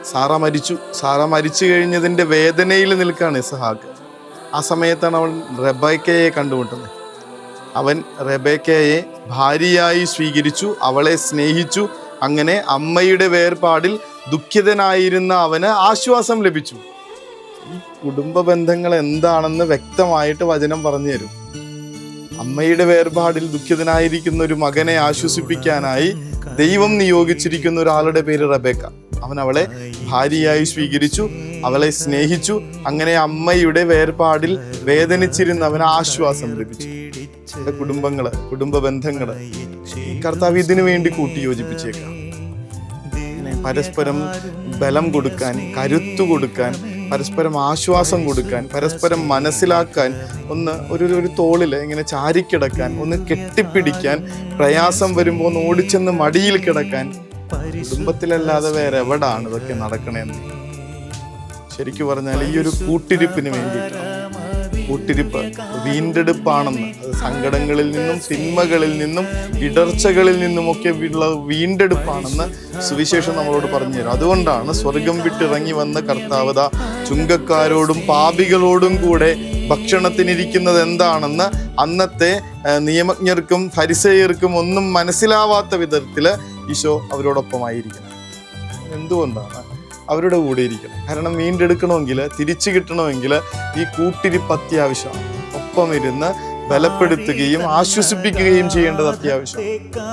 Sara മരിച്ചു കഴിഞ്ഞതിൻ്റെ വേദനയിൽ നിൽക്കുകയാണ് ഇസ്ഹാക്ക്. ആ സമയത്താണ് അവൻ റെബേക്കയെ കണ്ടുമുട്ടുന്നത്. അവൻ റെബേക്കയെ ഭാര്യയായി സ്വീകരിച്ചു, അവളെ സ്നേഹിച്ചു. അങ്ങനെ അമ്മയുടെ വേർപാടിൽ ദുഃഖിതനായിരുന്ന അവന് ആശ്വാസം ലഭിച്ചു. ഈ കുടുംബ ബന്ധങ്ങൾ എന്താണെന്ന് വ്യക്തമായിട്ട് വചനം പറഞ്ഞു തരും. അമ്മയുടെ വേർപാടിൽ ദുഃഖിതനായിരിക്കുന്ന ഒരു മകനെ ആശ്വസിപ്പിക്കാനായി ദൈവം നിയോഗിച്ചിരിക്കുന്ന ഒരാളുടെ പേര് റെബേക്ക. അവൻ അവളെ ഭാര്യയായി സ്വീകരിച്ചു, അവളെ സ്നേഹിച്ചു. അങ്ങനെ അമ്മയുടെ വേർപാടിൽ വേദനിച്ചിരുന്ന അവന് ആശ്വാസം ലഭിച്ചു. കുടുംബങ്ങള്, കുടുംബ ബന്ധങ്ങള് കർത്താവ് ഇതിനു വേണ്ടി കൂട്ടിയോജിപ്പിച്ചേക്കാം. പരസ്പരം ബലം കൊടുക്കാൻ, കരുത്തു കൊടുക്കാൻ, പരസ്പരം ആശ്വാസം കൊടുക്കാൻ, പരസ്പരം മനസ്സിലാക്കാൻ, ഒരു തോളിൽ ഇങ്ങനെ ചാരിക്കിടക്കാൻ, ഒന്ന് കെട്ടിപ്പിടിക്കാൻ, പ്രയാസം വരുമ്പോൾ ഒന്ന് ഓടിച്ചെന്ന് മടിയിൽ കിടക്കാൻ. കുടുംബത്തിലല്ലാതെ വേറെ എവിടാണ് ഇതൊക്കെ നടക്കണേന്ന്? ശരിക്കും പറഞ്ഞാൽ ഈ ഒരു കൂട്ടിരിപ്പിന് വേണ്ടിയിട്ടാണ്. കൂട്ടിരിപ്പ് വീണ്ടെടുപ്പാണെന്ന്. അത് സങ്കടങ്ങളിൽ നിന്നും, തിന്മകളിൽ നിന്നും, ഇടർച്ചകളിൽ നിന്നുമൊക്കെ ഉള്ള വീണ്ടെടുപ്പാണെന്ന് സുവിശേഷം നമ്മളോട് പറഞ്ഞു തരും. അതുകൊണ്ടാണ് സ്വർഗം വിട്ടിറങ്ങി വന്ന കർത്താവത ചുങ്കക്കാരോടും പാപികളോടും കൂടെ ഭക്ഷണത്തിനിരിക്കുന്നത് എന്താണെന്ന് അന്നത്തെ നിയമജ്ഞർക്കും ഫരിസേയർക്കും ഒന്നും മനസ്സിലാവാത്ത വിധത്തിൽ ഈശോ അവരോടൊപ്പമായിരിക്കണം. എന്തുകൊണ്ടാണ് അവരുടെ കൂടെ ഇരിക്കണം? കാരണം വീണ്ടെടുക്കണമെങ്കിൽ, തിരിച്ചു കിട്ടണമെങ്കിൽ ഈ കൂട്ടിരിപ്പ് അത്യാവശ്യമാണ്. ഒപ്പം ഇരുന്ന് ബലപ്പെടുത്തുകയും ആശ്വസിപ്പിക്കുകയും ചെയ്യേണ്ടത് അത്യാവശ്യമാണ്.